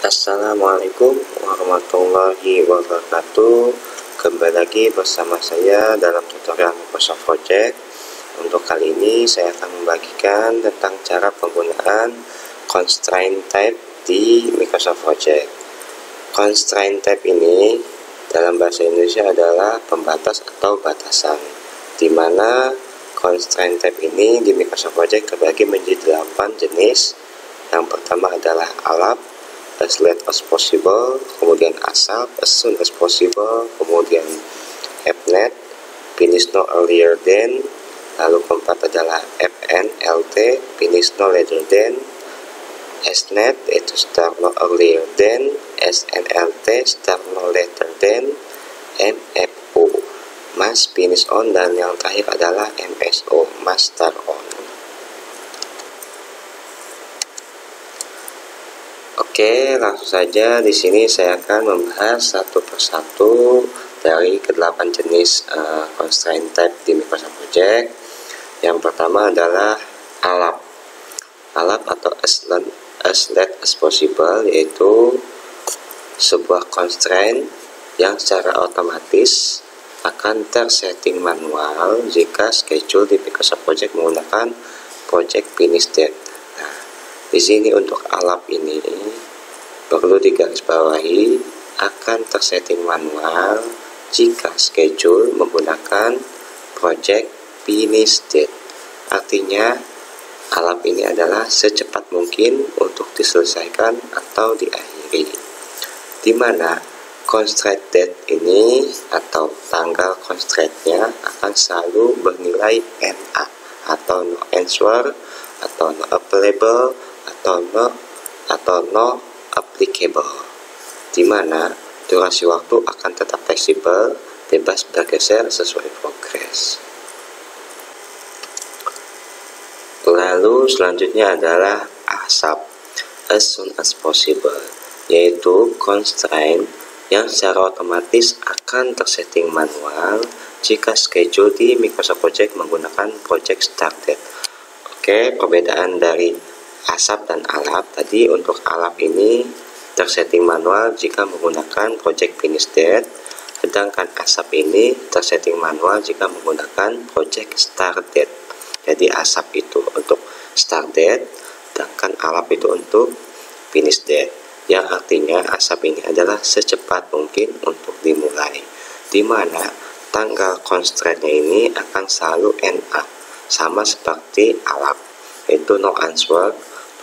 Assalamualaikum warahmatullahi wabarakatuh. Kembali lagi bersama saya dalam tutorial Microsoft Project. Untuk kali ini saya akan membagikan tentang cara penggunaan constraint type di Microsoft Project. Constraint type ini dalam bahasa Indonesia adalah pembatas atau batasan, di mana constraint type ini di Microsoft Project terbagi menjadi 8 jenis. Yang pertama adalah ALAP, as late as possible, kemudian ASAP, as soon as possible, kemudian FNet, finish no earlier than, lalu keempat adalah FNLT, finish no later than, SNet, itu start no earlier than, SNLT, start no later than, MFO, must finish on, dan yang terakhir adalah MSO, must start on. Oke, langsung saja di sini saya akan membahas satu persatu dari ke-8 jenis constraint type di Microsoft Project. Yang pertama adalah ALAP. ALAP atau as late as possible, yaitu sebuah constraint yang secara otomatis akan tersetting manual jika schedule di Microsoft Project menggunakan project finish date. Di sini untuk ALAP ini perlu digarisbawahi akan tersetting manual jika schedule menggunakan project finish date. Artinya ALAP ini adalah secepat mungkin untuk diselesaikan atau diakhiri, di mana constraint date ini atau tanggal constraint-nya akan selalu bernilai NA atau no answer atau no available atau no applicable, di mana durasi waktu akan tetap fleksibel, bebas bergeser sesuai progres. Lalu selanjutnya adalah ASAP, as soon as possible, yaitu constraint yang secara otomatis akan tersetting manual jika schedule di Microsoft Project menggunakan project start date. Oke, perbedaan dari ASAP dan ALAP tadi, untuk ALAP ini tersetting manual jika menggunakan project finish date, sedangkan ASAP ini tersetting manual jika menggunakan project start date. Jadi ASAP itu untuk start date, sedangkan ALAP itu untuk finish date, yang artinya ASAP ini adalah secepat mungkin untuk dimulai, di mana tanggal constraint-nya ini akan selalu NA, sama seperti ALAP, yaitu no answer,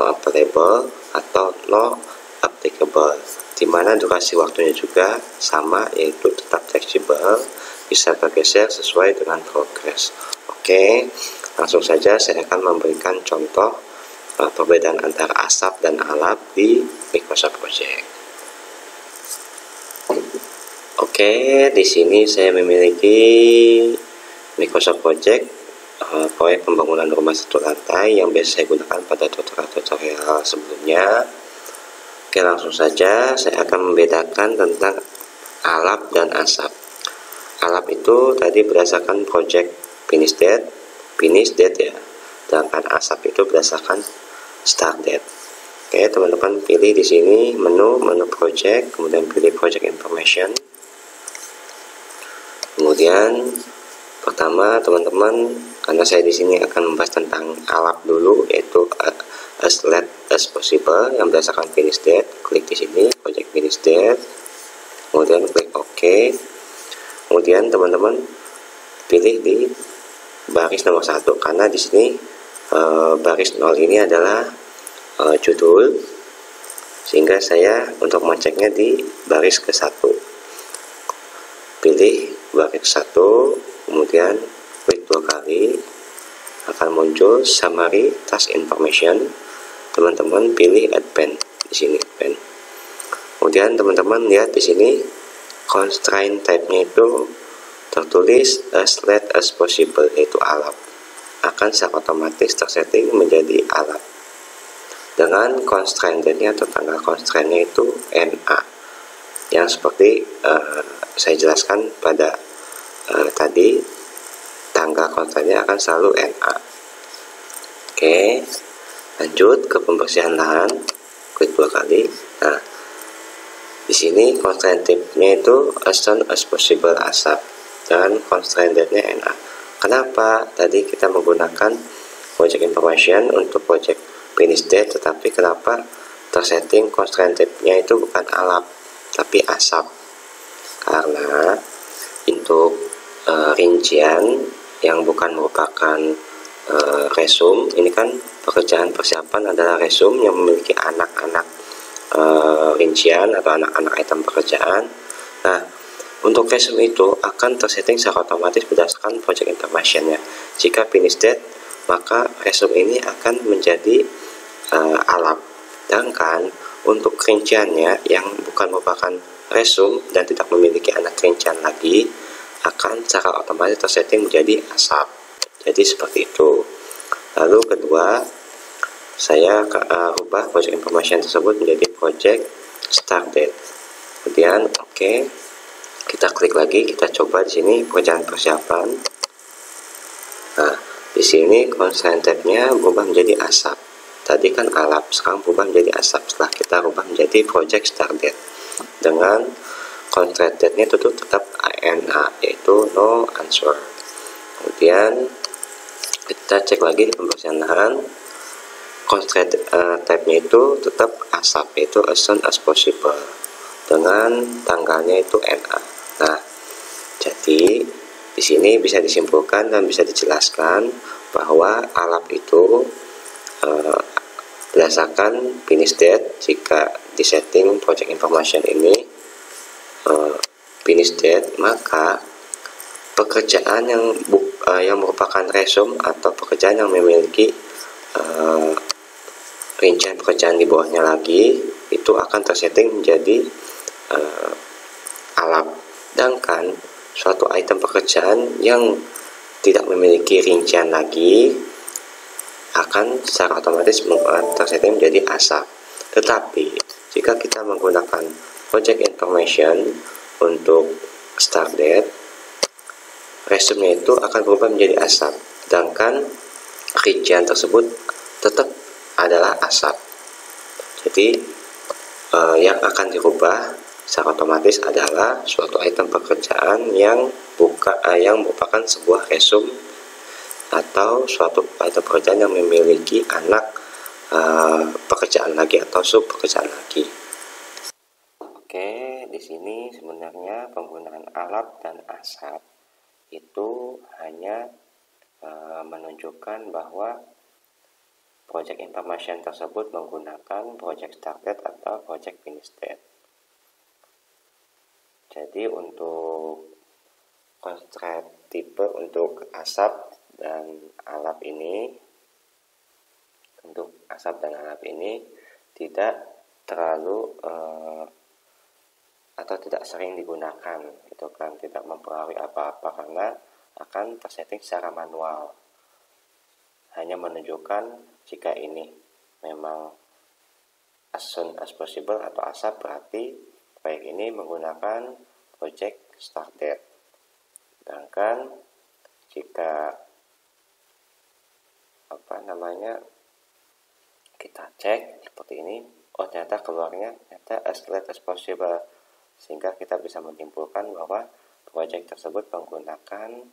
no available, atau no applicable, di mana durasi waktunya juga sama, yaitu tetap fleksibel, bisa bergeser sesuai dengan progres. Oke, langsung saja saya akan memberikan contoh perbedaan antara ASAP dan ALAP di Microsoft Project. Oke, di sini saya memiliki Microsoft Project proyek pembangunan rumah satu lantai yang biasa saya gunakan pada tutorial sebelumnya. Oke, langsung saja saya akan membedakan tentang ALAP dan ASAP. ALAP itu tadi berdasarkan project finish date ya, sedangkan ASAP itu berdasarkan start date. Oke, teman-teman pilih di sini menu project, kemudian pilih project information. Kemudian pertama teman-teman, karena saya di sini akan membahas tentang ALAP dulu, yaitu as late as possible yang berdasarkan finish date. Klik di sini project finish date, kemudian klik OK. Kemudian teman-teman pilih di baris nomor 1, karena di sini baris 0 ini adalah judul, sehingga saya untuk mengeceknya di baris ke-1. Pilih baris 1, kemudian klik 2 kali, akan muncul summary task information. Teman-teman pilih advance di sini, advance. Kemudian teman-teman lihat di sini constraint type-nya itu tertulis as late as possible, yaitu ALAP, akan secara otomatis tersetting menjadi ALAP, dengan constraint date-nya atau tanggal constraint-nya itu NA, yang seperti saya jelaskan pada tadi, tanggal constraint-nya akan selalu NA. Oke, lanjut ke pembersihan lahan, klik 2 kali. Nah, Di sini constraint type-nya itu as soon as possible ASAP dan constraint date-nya NA. Kenapa? Tadi kita menggunakan project information untuk project finish date, tetapi kenapa tersetting constraint type-nya itu bukan ALAP tapi ASAP? Karena untuk rincian yang bukan merupakan resume, ini kan pekerjaan persiapan adalah resume yang memiliki anak-anak rincian atau anak-anak item pekerjaan. Nah, untuk resume itu akan tersetting secara otomatis berdasarkan project information-nya. Jika finish date, maka resume ini akan menjadi ALAP. Sedangkan untuk rinciannya yang bukan merupakan resume dan tidak memiliki anak rincian lagi, akan secara otomatis tersetting menjadi ASAP. Jadi seperti itu. Lalu kedua, saya ubah project information tersebut menjadi project start date. Kemudian kita klik lagi, kita coba di sini pekerjaan persiapan. Nah, di sini constraint type-nya berubah menjadi ASAP. Tadi kan ALAP, sekarang berubah menjadi ASAP setelah kita ubah menjadi project start date. Dengan constraint date-nya itu tetap ANA, yaitu no answer. Kemudian kita cek lagi di pembersihan lahan. Constraint type-nya itu tetap ASAP, yaitu as soon as possible, dengan tanggalnya itu NA. Nah, jadi di sini bisa disimpulkan dan bisa dijelaskan bahwa ALAP itu berdasarkan finish date. Jika di setting project information ini finish date, maka pekerjaan yang merupakan resume atau pekerjaan yang memiliki rincian pekerjaan di bawahnya lagi itu akan tersetting menjadi ALAP. Sedangkan suatu item pekerjaan yang tidak memiliki rincian lagi akan secara otomatis tersetting menjadi ASAP. Tetapi jika kita menggunakan project information untuk start date, resume itu akan berubah menjadi ASAP. Sedangkan rincian tersebut tetap adalah ASAP. Jadi yang akan dirubah secara otomatis adalah suatu item pekerjaan yang merupakan sebuah resume atau suatu item pekerjaan yang memiliki anak pekerjaan lagi atau sub pekerjaan lagi. Oke, di sini sebenarnya penggunaan ALAP dan ASAP itu hanya menunjukkan bahwa project information tersebut menggunakan project start date atau project finish date. Jadi untuk constraint tipe untuk ASAP dan ALAP ini, tidak terlalu atau tidak sering digunakan, gitu kan, tidak mempengaruhi apa-apa karena akan tersetting secara manual. Hanya menunjukkan jika ini memang as soon as possible atau ASAP, berarti proyek ini menggunakan project start date. Sedangkan jika kita cek seperti ini, ternyata keluarnya as late as possible, sehingga kita bisa menyimpulkan bahwa project tersebut menggunakan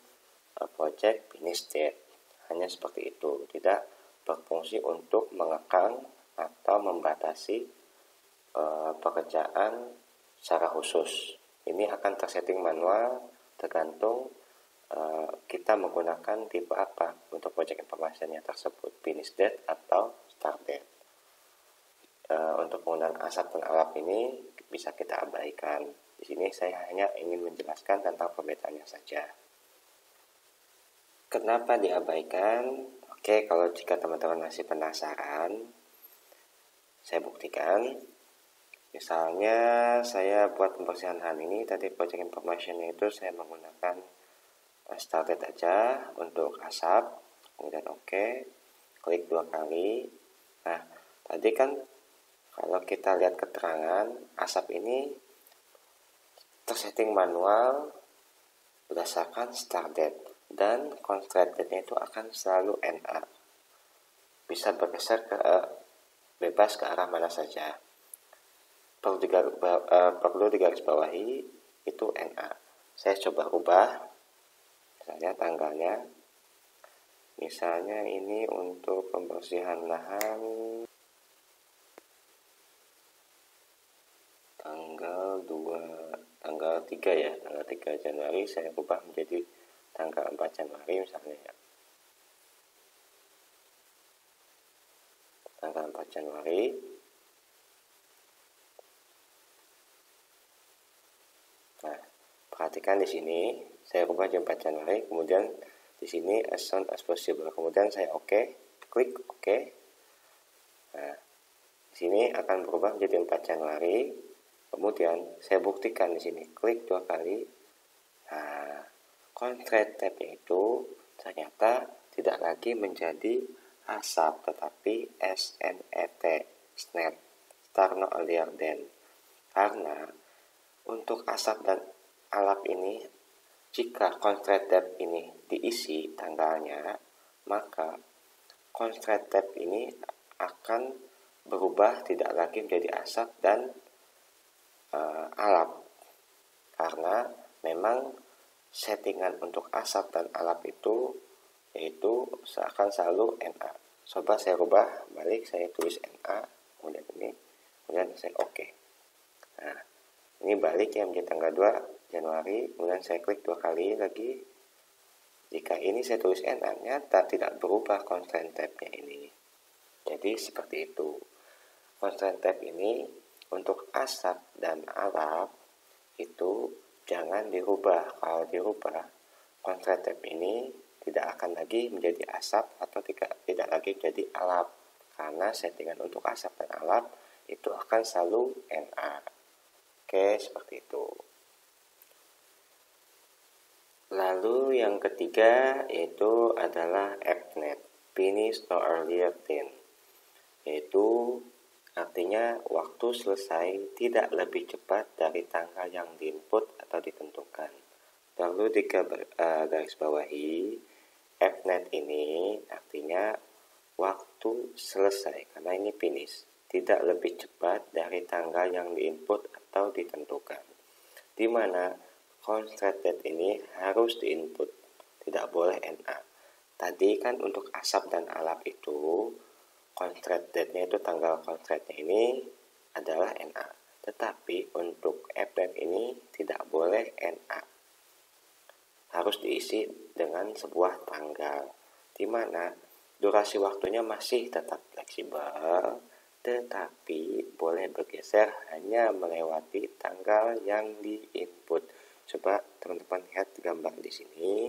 project finish date. Hanya seperti itu, tidak berfungsi untuk mengekang atau membatasi pekerjaan secara khusus. Ini akan tersetting manual tergantung kita menggunakan tipe apa untuk project information-nya tersebut, finish date atau start date. Untuk penggunaan ASAP dan ALAP ini bisa kita abaikan. Di sini saya hanya ingin menjelaskan tentang perbedaannya saja. Kenapa diabaikan? Oke, kalau jika teman-teman masih penasaran, saya buktikan. Misalnya saya buat pembersihan lahan ini, tadi project information itu saya menggunakan start date aja untuk ASAP, kemudian klik 2 kali. Nah, tadi kan kalau kita lihat keterangan, ASAP ini tersetting manual berdasarkan start date, dan constraint date-nya itu akan selalu NA. Bisa bergeser bebas ke arah mana saja. perlu digarisbawahi itu NA. Saya coba ubah, misalnya tanggalnya, misalnya ini untuk pembersihan lahan tanggal 3 ya, tanggal 3 Januari saya ubah menjadi tanggal 4 Januari misalnya ya. Tanggal 4 Januari. Nah, perhatikan di sini saya ubah jam 4 Januari, kemudian di sini as soon as possible. Kemudian saya klik OK. Nah, di sini akan berubah menjadi 4 Januari. Kemudian saya buktikan di sini, klik 2 kali. Nah, constraint tab-nya itu ternyata tidak lagi menjadi asap, tetapi SNET, SNET, start no earlier than. Karena untuk asap dan alap ini, jika constraint tab ini diisi tanggalnya, maka constraint tab ini akan berubah tidak lagi menjadi asap dan alap, karena memang settingan untuk asap dan alap itu yaitu akan selalu NA. Coba saya rubah balik, saya tulis NA, kemudian ini, kemudian saya OK. Nah, ini balik ya menjadi tanggal 2 Januari, kemudian saya klik 2 kali lagi. Jika ini saya tulis NA, nyata tidak berubah constraint tab-nya ini. Jadi seperti itu. Constraint tab ini untuk asap dan alap itu jangan dirubah. Kalau dirubah, constraint tab ini tidak akan lagi menjadi asap atau tidak lagi menjadi alap, karena settingan untuk asap dan alap itu akan selalu NA. Oke, seperti itu. Lalu yang ketiga yaitu adalah AppNet, finish no earlier than, yaitu artinya waktu selesai tidak lebih cepat dari tanggal yang diinput atau ditentukan. Perlu digarisbawahi, AppNet ini artinya waktu selesai, karena ini finish, tidak lebih cepat dari tanggal yang diinput atau ditentukan. Di mana constraint date ini harus diinput, tidak boleh NA. Tadi kan untuk asap dan alap itu constraint date-nya itu tanggal constraint-nya ini adalah NA. Tetapi untuk AppNet ini tidak boleh NA. Harus diisi dengan sebuah tanggal, di mana durasi waktunya masih tetap fleksibel, tetapi boleh bergeser hanya melewati tanggal yang di-input. Coba teman-teman lihat gambar di sini.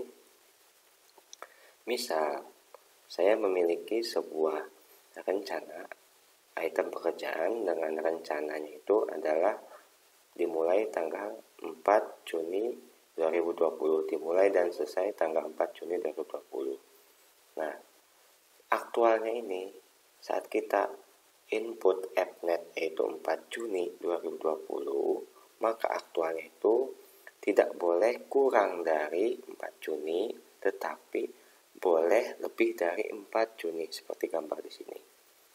Misal, saya memiliki sebuah rencana item pekerjaan dengan rencananya itu adalah dimulai tanggal 4 Juni 2020, dimulai dan selesai tanggal 4 Juni 2020. Nah, aktualnya ini saat kita input AppNet yaitu 4 Juni 2020, maka aktualnya itu tidak boleh kurang dari 4 Juni, tetapi boleh lebih dari 4 Juni seperti gambar di sini.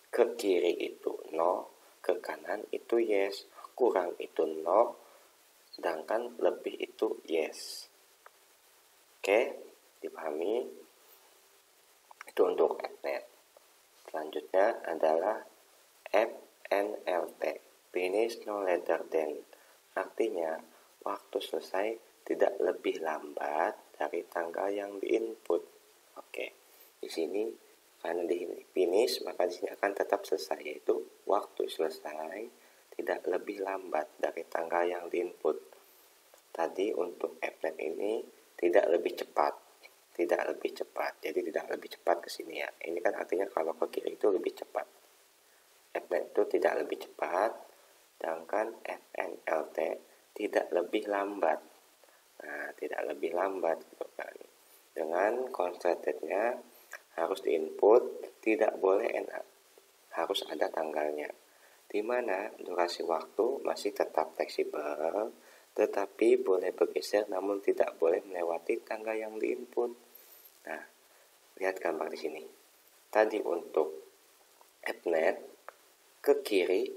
Ke kiri itu no, ke kanan itu yes, kurang itu no, sedangkan lebih itu yes. Oke, dipahami? Itu untuk AppNet. Selanjutnya adalah FNLT, finish no later than, artinya waktu selesai tidak lebih lambat dari tanggal yang diinput. Oke, di sini karena di finish maka di sini akan tetap selesai, yaitu waktu selesai tidak lebih lambat dari tanggal yang diinput. Tadi untuk AppNet ini tidak lebih cepat, jadi tidak lebih cepat ke sini ya. Ini kan artinya kalau ke kiri itu lebih cepat. AppNet itu tidak lebih cepat, sedangkan FNLT tidak lebih lambat. Nah, tidak lebih lambat gitu kan. Dengan constraint-nya harus diinput, tidak boleh NA, harus ada tanggalnya. Di mana durasi waktu masih tetap fleksibel, tetapi boleh bergeser namun tidak boleh melewati tanggal yang diinput. Nah, lihat gambar di sini. Tadi untuk AppNet ke kiri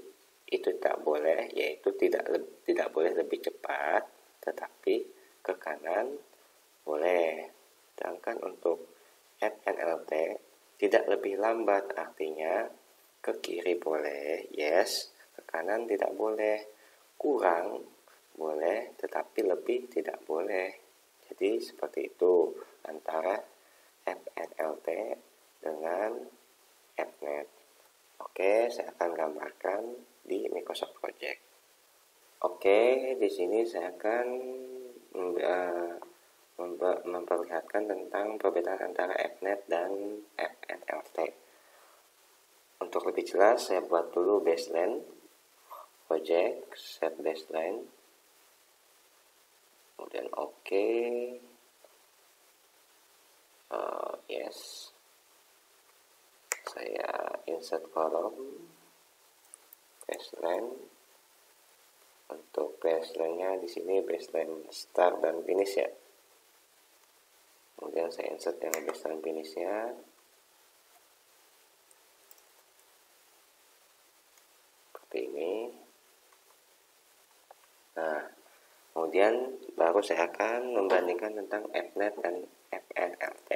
itu tak boleh, yaitu tidak boleh lebih cepat, tetapi ke kanan boleh. Sedangkan untuk FNLT tidak lebih lambat, artinya ke kiri boleh, yes, ke kanan tidak boleh, kurang boleh, tetapi lebih tidak boleh. Jadi seperti itu antara FNLT dengan FNet. Oke, saya akan gambarkan di Microsoft Project. Oke, di sini saya akan memperlihatkan tentang perbedaan antara FNet dan FNLT. Untuk lebih jelas, saya buat dulu baseline project, set baseline, kemudian oke, yes. Saya insert kolom baseline. Untuk baseline-nya di sini baseline start dan finish ya. Kemudian saya insert yang baseline finish-nya. Seperti ini. Nah, kemudian baru saya akan membandingkan tentang FNet dan FNLT.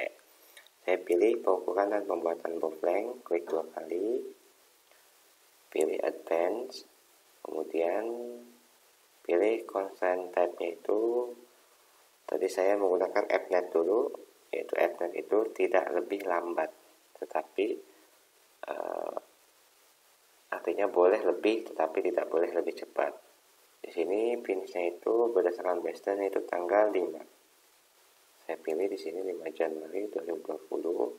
Saya pilih pengukuran dan pembuatan blank, klik 2 kali, pilih advance, kemudian pilih constraint type-nya itu, tadi saya menggunakan FNet dulu, yaitu FNet itu tidak lebih lambat, tetapi artinya boleh lebih, tetapi tidak boleh lebih cepat. Di sini finish-nya itu berdasarkan baseline itu tanggal 5. Saya pilih di sini 5 Januari 2020.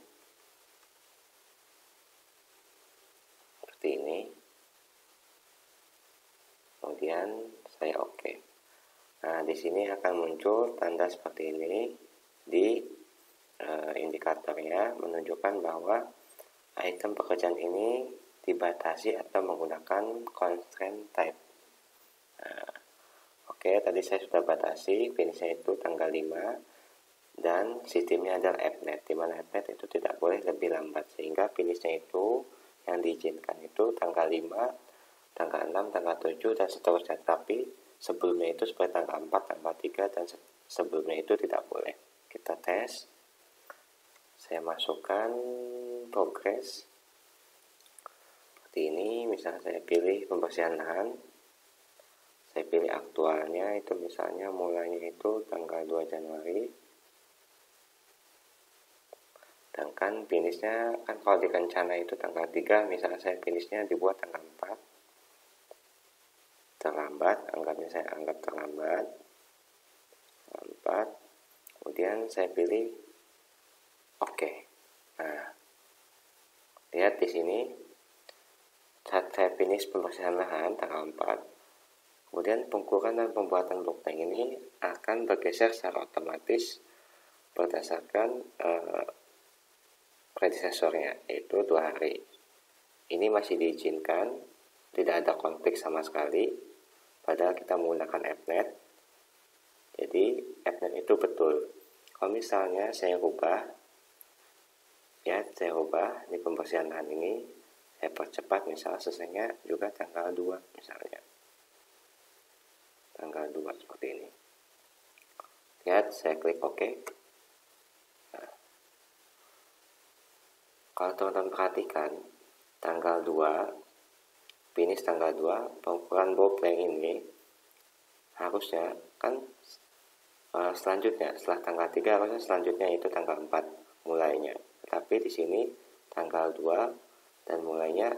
Seperti ini. Kemudian saya oke. Nah, di sini akan muncul tanda seperti ini di indikatornya, menunjukkan bahwa item pekerjaan ini dibatasi atau menggunakan constraint type. Nah, oke, tadi saya sudah batasi finishnya itu tanggal 5 dan sistemnya adalah FNet, di mana FNet itu tidak boleh lebih lambat, sehingga finishnya itu yang diizinkan itu tanggal 5, tanggal 6, tanggal 7 dan seterusnya. Tapi sebelumnya itu seperti tanggal 4, tanggal 3 dan sebelumnya itu tidak boleh. Kita tes. Saya masukkan progress seperti ini. Misalnya saya pilih pembersihan lahan, saya pilih aktualnya itu misalnya mulainya itu tanggal 2 Januari. Sedangkan finishnya kan kalau di rencana itu tanggal 3, misalnya saya finishnya dibuat tanggal 4. Terlambat, saya anggap terlambat. 4. Kemudian saya pilih oke. Nah, lihat di sini saat saya finish pembersihan lahan tanggal 4, kemudian pengukuran dan pembuatan blank ini akan bergeser secara otomatis berdasarkan predecesornya, yaitu 2 hari. Ini masih diizinkan, tidak ada konflik sama sekali, padahal kita menggunakan FNet. Jadi FNet itu betul. Kalau misalnya saya rubah, ya saya rubah di pembersihan lahan ini, saya percepat misalnya selesainya juga tanggal 2 misalnya. Tanggal 2 seperti ini. Lihat, saya klik OK. Kalau teman-teman perhatikan, tanggal 2, finish tanggal 2, pengukuran blank ini harusnya kan selanjutnya, setelah tanggal 3 harusnya selanjutnya itu tanggal 4 mulainya. Tetapi di sini tanggal 2 dan mulainya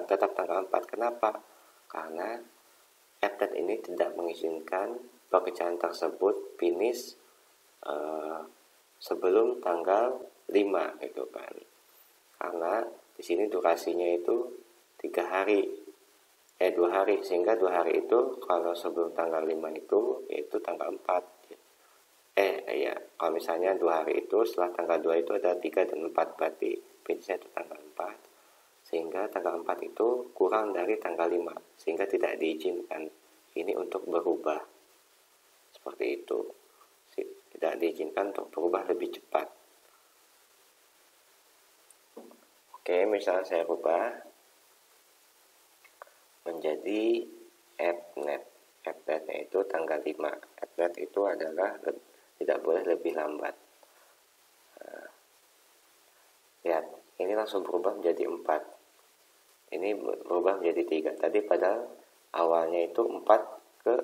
tetap tanggal 4. Kenapa? Karena FNet ini tidak mengizinkan pekerjaan tersebut finish sebelum tanggal 5 gitu kan. Karena di sini durasinya itu 2 hari, sehingga 2 hari itu kalau sebelum tanggal 5 itu yaitu tanggal 4. Kalau misalnya 2 hari itu setelah tanggal 2 itu ada 3 dan 4, berarti finishnya itu tanggal 4, sehingga tanggal 4 itu kurang dari tanggal 5, sehingga tidak diizinkan. Ini untuk berubah seperti itu, tidak diizinkan untuk berubah lebih cepat. Oke, misalnya saya rubah menjadi appnet. Appnetnya itu tanggal 5. Appnet itu adalah tidak boleh lebih lambat. Lihat, ini langsung berubah menjadi 4. Ini berubah menjadi 3. Tadi pada awalnya itu 4 ke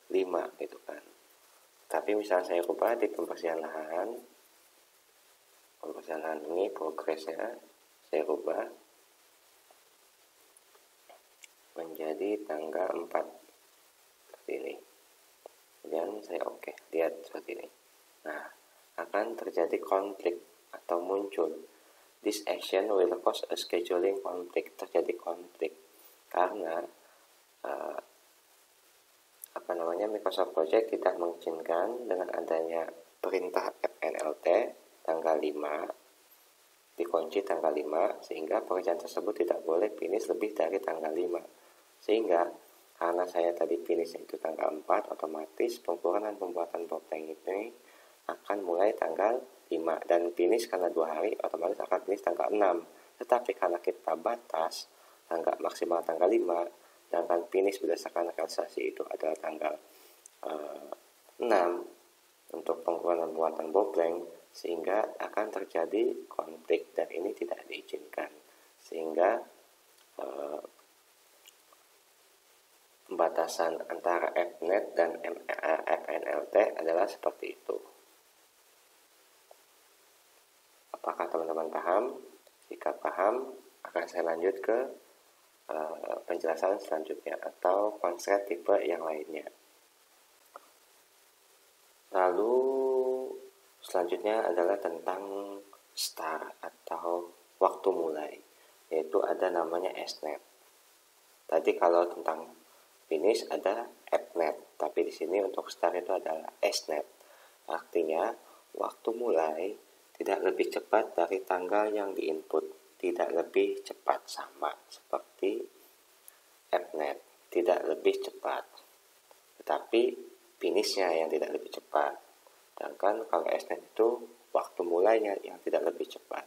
5 gitu kan. Tapi misalnya saya ubah di pembersihan lahan ini progresnya saya ubah menjadi tanggal 4 seperti ini. Kemudian saya oke, lihat seperti ini. Nah, akan terjadi konflik atau muncul this action will cause a scheduling conflict. Terjadi konflik karena Microsoft Project tidak mengizinkan dengan adanya perintah FNLT tanggal 5, dikunci tanggal 5, sehingga pekerjaan tersebut tidak boleh finish lebih dari tanggal 5. Sehingga karena saya tadi finish itu tanggal 4, otomatis pengukuran pembuatan bopeng ini akan mulai tanggal 5, dan finish karena 2 hari otomatis akan finish tanggal 6. Tetapi karena kita batas tanggal maksimal tanggal 5, dan akan finish berdasarkan realisasi itu adalah tanggal 6 untuk pengukuran pembuatan bopeng, sehingga akan terjadi konflik dan ini tidak diizinkan. Sehingga pembatasan antara appnet dan FNLT adalah seperti itu. Apakah teman-teman paham? Jika paham, akan saya lanjut ke penjelasan selanjutnya atau konsep tipe yang lainnya. Lalu selanjutnya adalah tentang start atau waktu mulai, yaitu ada namanya SNET. Tadi kalau tentang finish ada appnet, tapi di sini untuk start itu adalah SNET. Artinya waktu mulai tidak lebih cepat dari tanggal yang diinput, tidak lebih cepat, sama seperti appnet, tidak lebih cepat. Tetapi finishnya yang tidak lebih cepat. Sedangkan kalau SNET itu waktu mulainya yang tidak lebih cepat,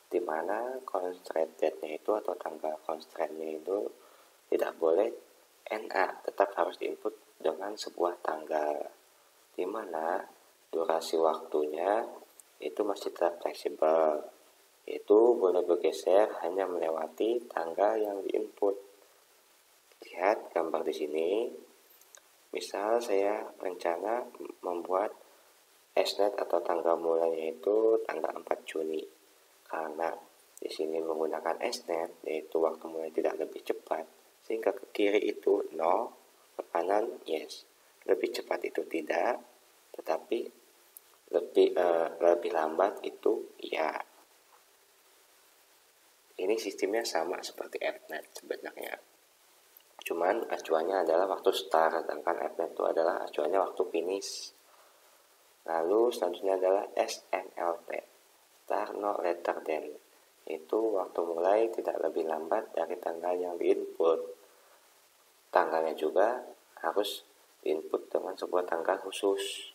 di mana constraint date-nya itu atau tanggal constraint-nya itu tidak boleh NA, tetap harus diinput dengan sebuah tanggal, di mana durasi waktunya itu masih tetap fleksibel, itu boleh bergeser hanya melewati tanggal yang diinput. Lihat gambar di sini. Misal saya rencana membuat SNET atau tanggal mulainya itu tanggal 4 Juni. Karena di sini menggunakan SNET, yaitu waktu mulai tidak lebih cepat, sehingga ke kiri itu 0, ke kanan yes. Lebih cepat itu tidak, tetapi lebih lambat itu ya. Ini sistemnya sama seperti appnet sebenarnya. Cuman acuannya adalah waktu start, sedangkan appnet itu adalah acuannya waktu finish. Lalu selanjutnya adalah SNLT, start no later than, itu waktu mulai tidak lebih lambat dari tanggal yang diinput. Tanggalnya juga harus diinput dengan sebuah tanggal khusus,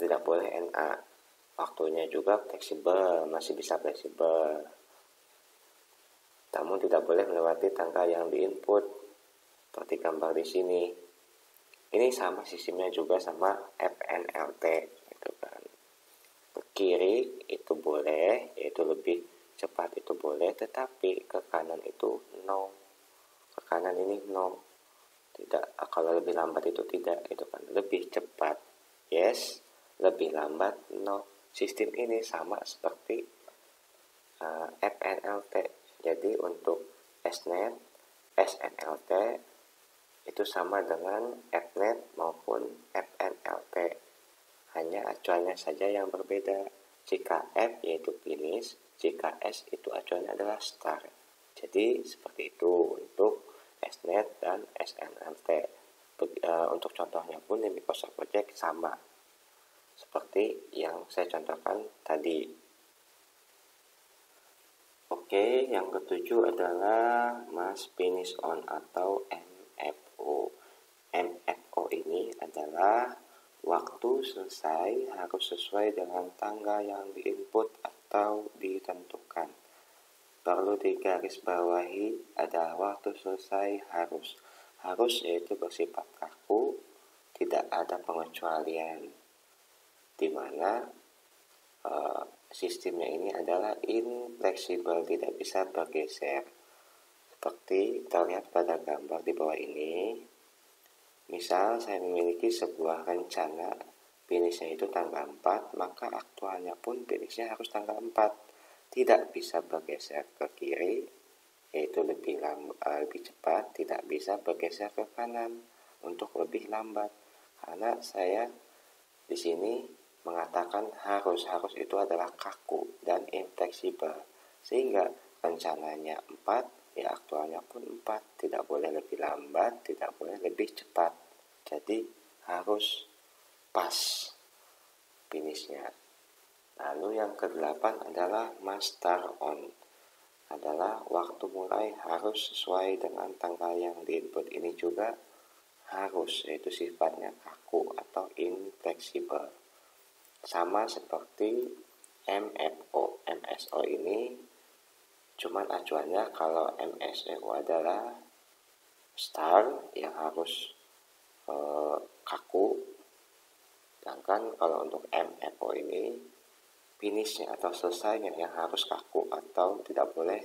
tidak boleh NA. Waktunya juga fleksibel, masih bisa fleksibel, namun tidak boleh melewati tanggal yang diinput seperti gambar di sini. Ini sama sistemnya juga sama FNLT gitu kan. Ke kiri itu boleh, yaitu lebih cepat itu boleh, tetapi ke kanan itu no. Ke kanan ini no. Tidak, kalau lebih lambat itu tidak, itu kan. Lebih cepat yes, lebih lambat no. Sistem ini sama seperti FNLT. Jadi untuk SNET, SNLT itu sama dengan appnet maupun FNLT. Hanya acuannya saja yang berbeda. Jika F yaitu finish, jika S itu acuannya adalah start. Jadi seperti itu untuk SNET dan SNLT. Untuk contohnya pun di Microsoft Project sama seperti yang saya contohkan tadi. Oke, yang ketujuh adalah Must Finish On atau MFO. MFO ini adalah waktu selesai harus sesuai dengan tanggal yang diinput atau ditentukan. perlu digarisbawahi adalah waktu selesai harus. Harus yaitu bersifat kaku, tidak ada pengecualian, di mana sistemnya ini adalah infleksibel, tidak bisa bergeser. Seperti terlihat pada gambar di bawah ini. Misal saya memiliki sebuah rencana finishnya itu tanggal 4, maka aktualnya pun finishnya harus tanggal 4. Tidak bisa bergeser ke kiri, yaitu lebih cepat, tidak bisa bergeser ke kanan untuk lebih lambat. Karena saya di sini mengatakan harus itu adalah kaku dan infleksibel, sehingga rencananya 4, ya aktualnya pun 4, tidak boleh lebih lambat, tidak boleh lebih cepat. Jadi harus pas finishnya. Lalu yang ke-8 adalah must start on, adalah waktu mulai harus sesuai dengan tanggal yang diinput. Ini juga harus, yaitu sifatnya kaku atau infleksibel. Sama seperti MSO ini, cuman acuannya kalau MSO adalah start yang harus kaku, sedangkan kalau untuk MFO ini finishnya atau selesainya yang harus kaku atau tidak boleh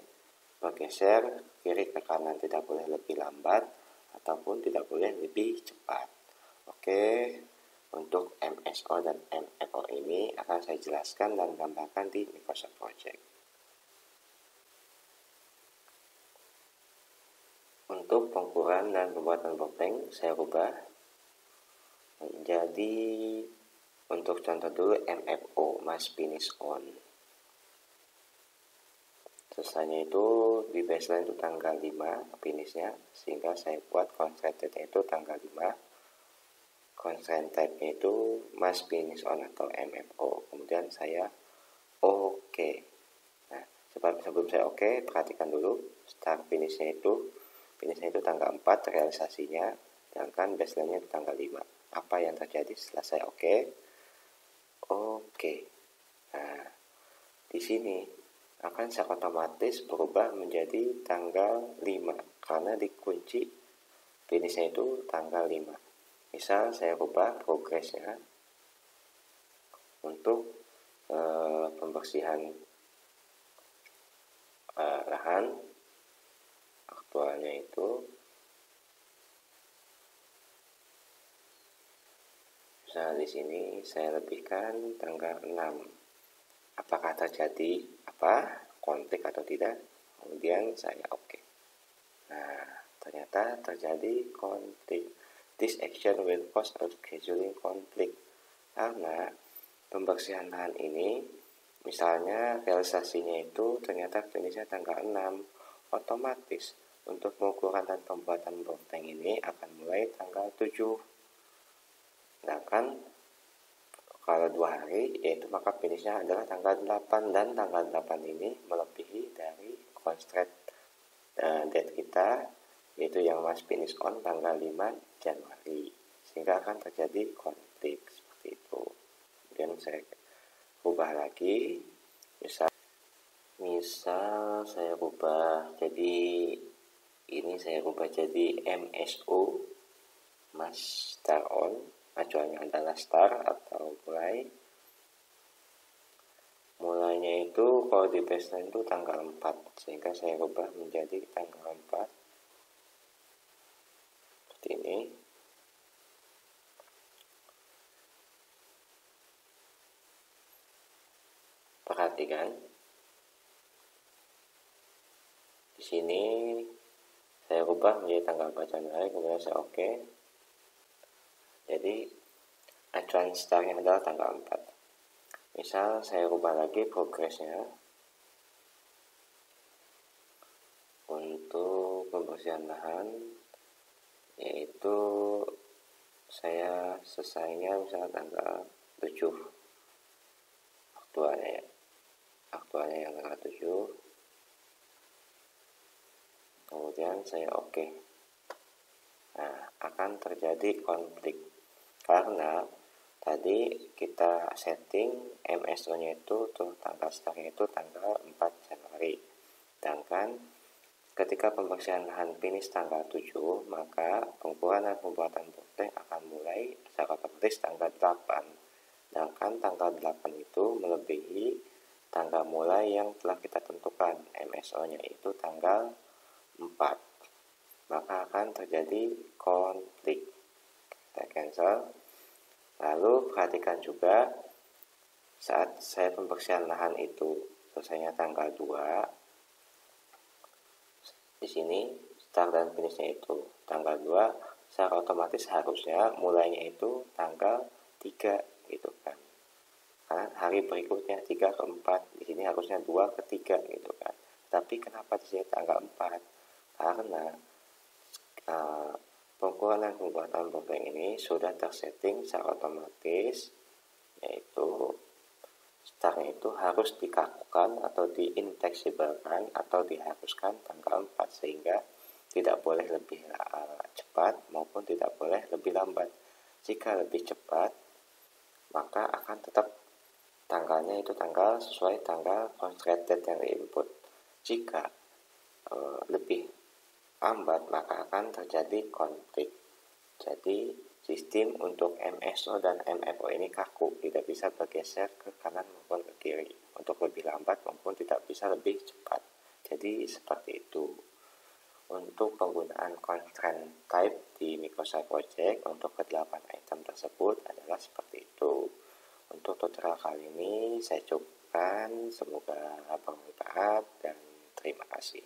bergeser kiri ke kanan, tidak boleh lebih lambat ataupun tidak boleh lebih cepat. Oke, untuk MSO dan MFO ini akan saya jelaskan dan gambarkan di Microsoft Project. Untuk pengukuran dan pembuatan bopeng saya ubah. Jadi untuk contoh dulu MFO, must finish on. Selesainya itu di baseline itu tanggal 5 finishnya, sehingga saya buat constraint type itu tanggal 5. Constraint type-nya itu must finish on atau MFO. Kemudian saya oke. Nah, sebelum saya oke, perhatikan dulu start finishnya itu tanggal 4 realisasinya, sedangkan baseline-nya itu tanggal 5. Apa yang terjadi setelah saya oke? Nah, di sini akan secara otomatis berubah menjadi tanggal 5 karena dikunci finishnya itu tanggal 5. Misal saya ubah progresnya untuk pembersihan lahan, aktualnya itu misal di sini saya lebihkan tanggal 6. Apakah terjadi konflik atau tidak? Kemudian saya oke. Nah, ternyata terjadi konflik. This action will cause a scheduling conflict. Karena pembersihan lahan ini, misalnya realisasinya itu ternyata finishnya tanggal 6, otomatis untuk pengukuran dan pembuatan bopeng ini akan mulai tanggal 7. Sedangkan kalau 2 hari, yaitu maka finishnya adalah tanggal 8, dan tanggal 8 ini melebihi dari constraint date kita, yaitu yang must finish on tanggal 5 Januari, sehingga akan terjadi konflik seperti itu. Kemudian saya ubah lagi, misal saya ubah jadi ini, saya ubah jadi MSO, must start on, acuannya adalah start atau mulainya itu kalau di baseline itu tanggal 4, sehingga saya ubah menjadi tanggal 4 seperti ini. Perhatikan di sini saya ubah menjadi tanggal 4 Januari, kemudian saya oke. Jadi acuan startnya adalah tanggal 4. Misal saya ubah lagi progresnya untuk pembersihan lahan, yaitu saya selesainya misalnya tanggal 7, aktualnya yang tanggal 7. Kemudian saya oke. Nah, akan terjadi konflik karena tadi kita setting MSO nya itu tanggal startnya itu tanggal 4 Januari. Sedangkan ketika pembersihan lahan finish tanggal 7, maka pengukuran dan pembuatan boteng akan mulai secara otomatis tanggal 8. Sedangkan tanggal 8 itu melebihi tanggal mulai yang telah kita tentukan, MSO-nya itu tanggal 4. Maka akan terjadi konflik. Kita cancel. Lalu perhatikan juga saat saya pembersihan lahan itu selesainya tanggal 2. Di sini start dan finishnya itu tanggal 2, secara otomatis harusnya mulainya itu tanggal 3 gitu kan. Karena hari berikutnya 3 ke 4, di sini harusnya 2 ke 3 gitu kan. Tapi kenapa di sini tanggal 4? Karena pengukuran dan pembuatan boteng ini sudah tersetting secara otomatis, yaitu startnya itu harus dikakukan atau diinfleksibelkan atau diharuskan tanggal 4, sehingga tidak boleh lebih cepat maupun tidak boleh lebih lambat. Jika lebih cepat, maka akan tetap tanggalnya itu tanggal sesuai tanggal constraint date yang diinput. Jika lebih lambat, maka akan terjadi konflik. Jadi sistem untuk MSO dan MFO ini kaku, tidak bisa bergeser ke kanan maupun ke kiri untuk lebih lambat maupun tidak bisa lebih cepat. Jadi seperti itu. Untuk penggunaan constraint type di Microsoft Project untuk ke-8 item tersebut adalah seperti itu. Untuk tutorial kali ini saya cukupkan, semoga bermanfaat dan terima kasih.